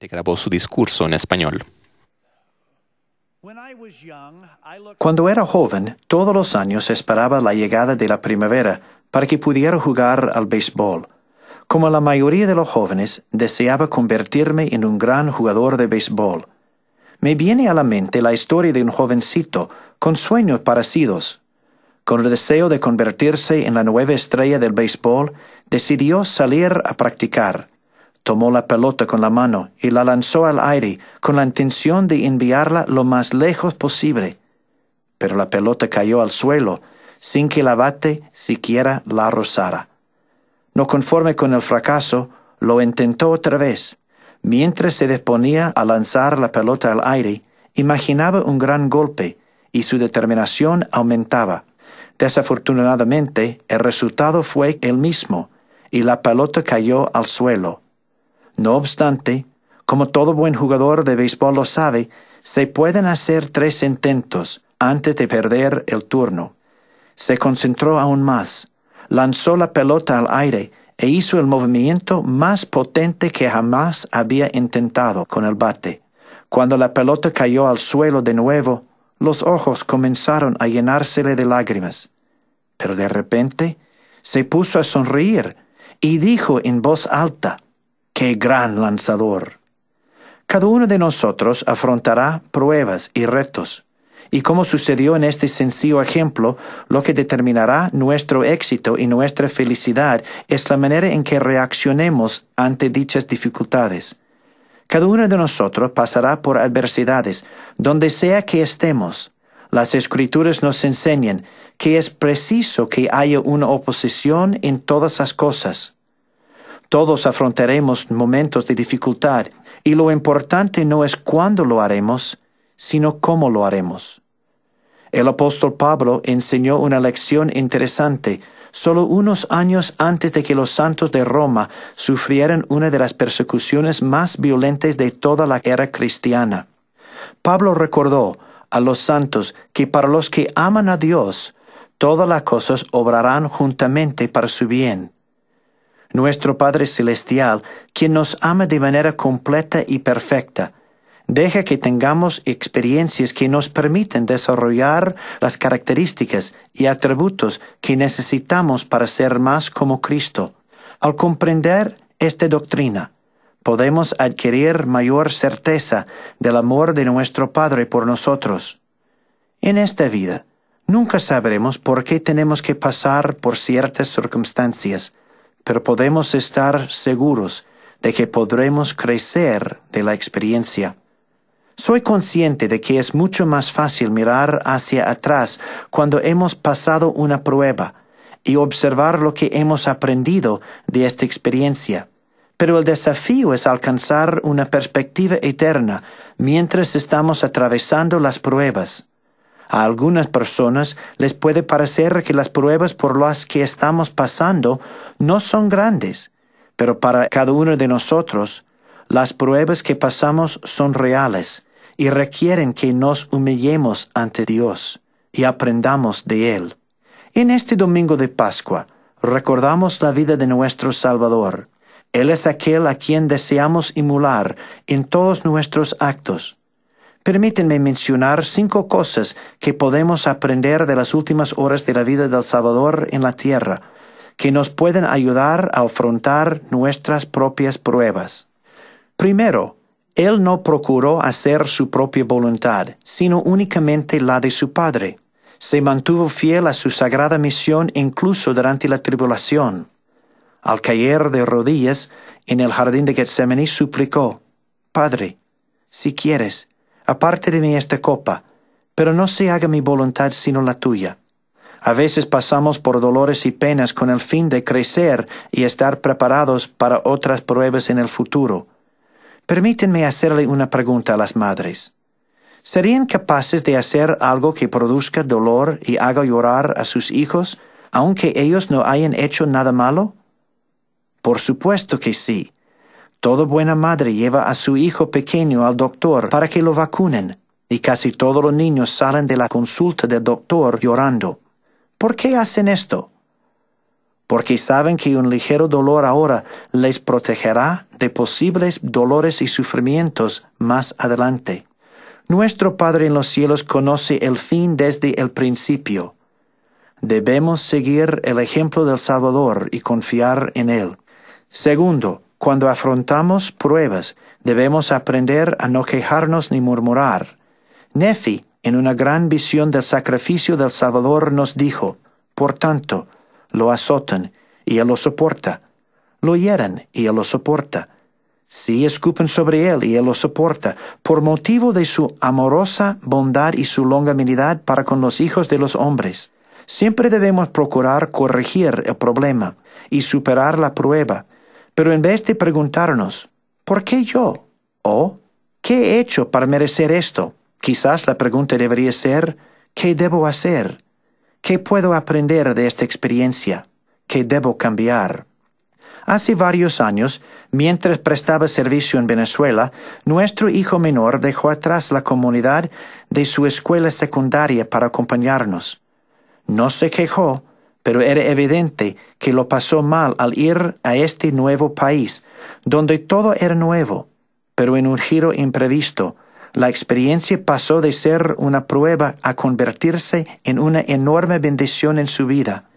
Grabó su discurso en español. Cuando era joven, todos los años esperaba la llegada de la primavera para que pudiera jugar al béisbol. Como la mayoría de los jóvenes, deseaba convertirme en un gran jugador de béisbol. Me viene a la mente la historia de un jovencito con sueños parecidos. Con el deseo de convertirse en la nueva estrella del béisbol, decidió salir a practicar. Tomó la pelota con la mano y la lanzó al aire con la intención de enviarla lo más lejos posible. Pero la pelota cayó al suelo sin que la bate siquiera la rozara. No conforme con el fracaso, lo intentó otra vez. Mientras se disponía a lanzar la pelota al aire, imaginaba un gran golpe y su determinación aumentaba. Desafortunadamente, el resultado fue el mismo y la pelota cayó al suelo. No obstante, como todo buen jugador de béisbol lo sabe, se pueden hacer 3 intentos antes de perder el turno. Se concentró aún más, lanzó la pelota al aire e hizo el movimiento más potente que jamás había intentado con el bate. Cuando la pelota cayó al suelo de nuevo, los ojos comenzaron a llenársele de lágrimas. Pero de repente se puso a sonreír y dijo en voz alta: ¡Qué gran lanzador! Cada uno de nosotros afrontará pruebas y retos, y como sucedió en este sencillo ejemplo, lo que determinará nuestro éxito y nuestra felicidad es la manera en que reaccionemos ante dichas dificultades. Cada uno de nosotros pasará por adversidades, donde sea que estemos. Las Escrituras nos enseñan que es preciso que haya una oposición en todas las cosas. Todos afrontaremos momentos de dificultad, y lo importante no es cuándo lo haremos, sino cómo lo haremos. El apóstol Pablo enseñó una lección interesante solo unos años antes de que los santos de Roma sufrieran una de las persecuciones más violentas de toda la era cristiana. Pablo recordó a los santos que para los que aman a Dios, todas las cosas obrarán juntamente para su bien. Nuestro Padre Celestial, quien nos ama de manera completa y perfecta, deja que tengamos experiencias que nos permiten desarrollar las características y atributos que necesitamos para ser más como Cristo. Al comprender esta doctrina, podemos adquirir mayor certeza del amor de nuestro Padre por nosotros. En esta vida, nunca sabremos por qué tenemos que pasar por ciertas circunstancias, pero podemos estar seguros de que podremos crecer de la experiencia. Soy consciente de que es mucho más fácil mirar hacia atrás cuando hemos pasado una prueba y observar lo que hemos aprendido de esta experiencia. Pero el desafío es alcanzar una perspectiva eterna mientras estamos atravesando las pruebas. A algunas personas les puede parecer que las pruebas por las que estamos pasando no son grandes, pero para cada uno de nosotros, las pruebas que pasamos son reales y requieren que nos humillemos ante Dios y aprendamos de Él. En este domingo de Pascua, recordamos la vida de nuestro Salvador. Él es aquel a quien deseamos emular en todos nuestros actos. Permítanme mencionar 5 cosas que podemos aprender de las últimas horas de la vida del Salvador en la tierra, que nos pueden ayudar a afrontar nuestras propias pruebas. Primero, Él no procuró hacer su propia voluntad, sino únicamente la de su Padre. Se mantuvo fiel a su sagrada misión incluso durante la tribulación. Al caer de rodillas en el jardín de Getsemaní suplicó: Padre, si quieres, aparte de mí esta copa, pero no se haga mi voluntad sino la tuya. A veces pasamos por dolores y penas con el fin de crecer y estar preparados para otras pruebas en el futuro. Permítanme hacerle una pregunta a las madres. ¿Serían capaces de hacer algo que produzca dolor y haga llorar a sus hijos, aunque ellos no hayan hecho nada malo? Por supuesto que sí. Toda buena madre lleva a su hijo pequeño al doctor para que lo vacunen, y casi todos los niños salen de la consulta del doctor llorando. ¿Por qué hacen esto? porque saben que un ligero dolor ahora les protegerá de posibles dolores y sufrimientos más adelante. Nuestro Padre en los cielos conoce el fin desde el principio. Debemos seguir el ejemplo del Salvador y confiar en Él. Segundo, cuando afrontamos pruebas, debemos aprender a no quejarnos ni murmurar. Nefi, en una gran visión del sacrificio del Salvador, nos dijo: por tanto, lo azotan, y Él lo soporta. Lo hieren, y Él lo soporta. Sí, escupen sobre Él, y Él lo soporta, por motivo de su amorosa bondad y su longanimidad para con los hijos de los hombres. Siempre debemos procurar corregir el problema y superar la prueba, pero en vez de preguntarnos, ¿por qué yo? O, ¿qué he hecho para merecer esto? Quizás la pregunta debería ser, ¿qué debo hacer? ¿Qué puedo aprender de esta experiencia? ¿Qué debo cambiar? Hace varios años, mientras prestaba servicio en Venezuela, nuestro hijo menor dejó atrás la comunidad de su escuela secundaria para acompañarnos. No se quejó, pero era evidente que lo pasó mal al ir a este nuevo país, donde todo era nuevo, pero en un giro imprevisto. La experiencia pasó de ser una prueba a convertirse en una enorme bendición en su vida.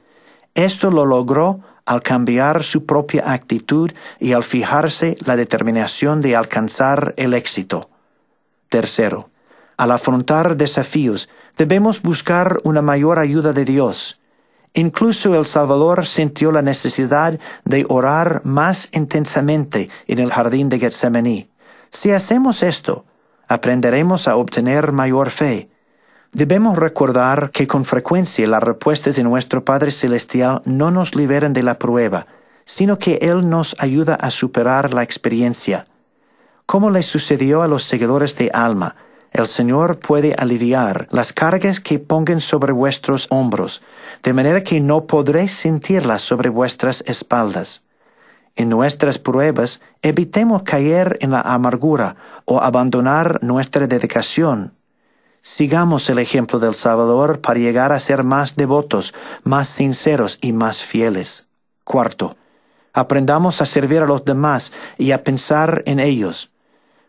Esto lo logró al cambiar su propia actitud y al fijarse la determinación de alcanzar el éxito. Tercero, al afrontar desafíos, debemos buscar una mayor ayuda de Dios. Incluso el Salvador sintió la necesidad de orar más intensamente en el jardín de Getsemaní. Si hacemos esto, aprenderemos a obtener mayor fe. Debemos recordar que con frecuencia las respuestas de nuestro Padre Celestial no nos liberan de la prueba, sino que Él nos ayuda a superar la experiencia. Como le sucedió a los seguidores de Alma, el Señor puede aliviar las cargas que pongan sobre vuestros hombros, de manera que no podréis sentirlas sobre vuestras espaldas. En nuestras pruebas, evitemos caer en la amargura o abandonar nuestra dedicación. Sigamos el ejemplo del Salvador para llegar a ser más devotos, más sinceros y más fieles. Cuarto, aprendamos a servir a los demás y a pensar en ellos.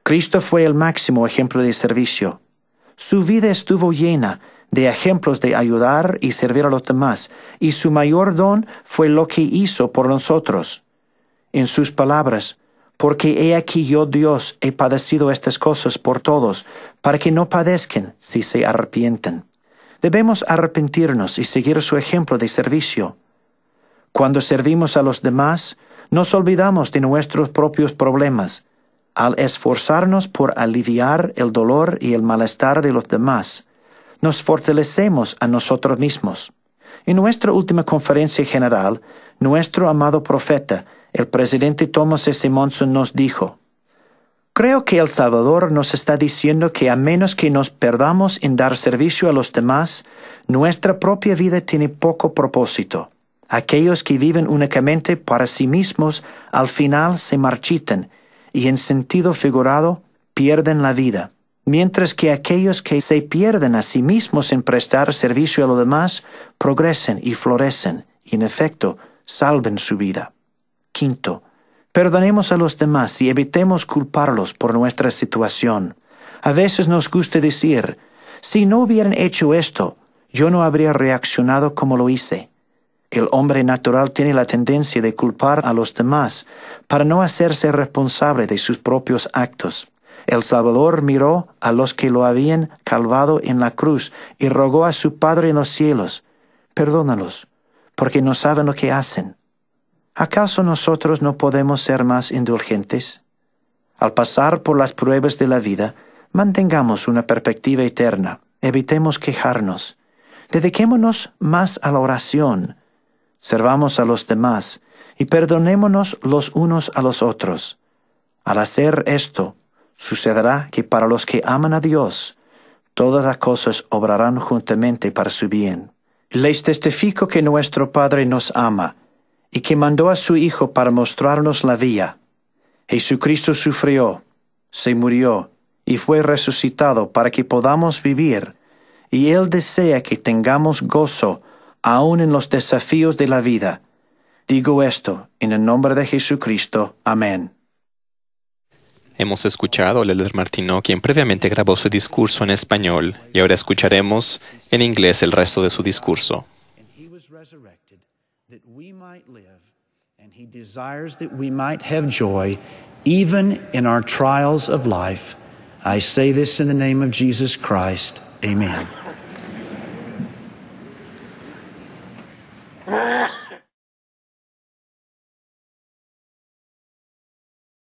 Cristo fue el máximo ejemplo de servicio. Su vida estuvo llena de ejemplos de ayudar y servir a los demás, y su mayor don fue lo que hizo por nosotros. En sus palabras, porque he aquí yo, Dios, he padecido estas cosas por todos, para que no padezcan si se arrepienten. Debemos arrepentirnos y seguir su ejemplo de servicio. Cuando servimos a los demás, nos olvidamos de nuestros propios problemas, al esforzarnos por aliviar el dolor y el malestar de los demás. Nos fortalecemos a nosotros mismos. En nuestra última conferencia general, nuestro amado profeta, el presidente Thomas S. Monson, nos dijo: creo que El Salvador nos está diciendo que a menos que nos perdamos en dar servicio a los demás, nuestra propia vida tiene poco propósito. Aquellos que viven únicamente para sí mismos al final se marchitan y en sentido figurado pierden la vida, mientras que aquellos que se pierden a sí mismos en prestar servicio a los demás progresen y florecen y en efecto salven su vida. Quinto, perdonemos a los demás y evitemos culparlos por nuestra situación. A veces nos gusta decir, si no hubieran hecho esto, yo no habría reaccionado como lo hice. El hombre natural tiene la tendencia de culpar a los demás para no hacerse responsable de sus propios actos. El Salvador miró a los que lo habían calvado en la cruz y rogó a su Padre en los cielos: perdónalos, porque no saben lo que hacen. ¿Acaso nosotros no podemos ser más indulgentes? Al pasar por las pruebas de la vida, mantengamos una perspectiva eterna, evitemos quejarnos, dediquémonos más a la oración, servamos a los demás y perdonémonos los unos a los otros. Al hacer esto, sucederá que para los que aman a Dios, todas las cosas obrarán juntamente para su bien. Les testifico que nuestro Padre nos ama y que mandó a su Hijo para mostrarnos la vía. Jesucristo sufrió, se murió y fue resucitado para que podamos vivir, y Él desea que tengamos gozo aún en los desafíos de la vida. Digo esto en el nombre de Jesucristo. Amén. Hemos escuchado al Elder Martineau, quien previamente grabó su discurso en español, y ahora escucharemos en inglés el resto de su discurso. He was resurrected that we might live, and he desires that we might have joy even in our trials of life. I say this in the name of Jesus Christ. Amen.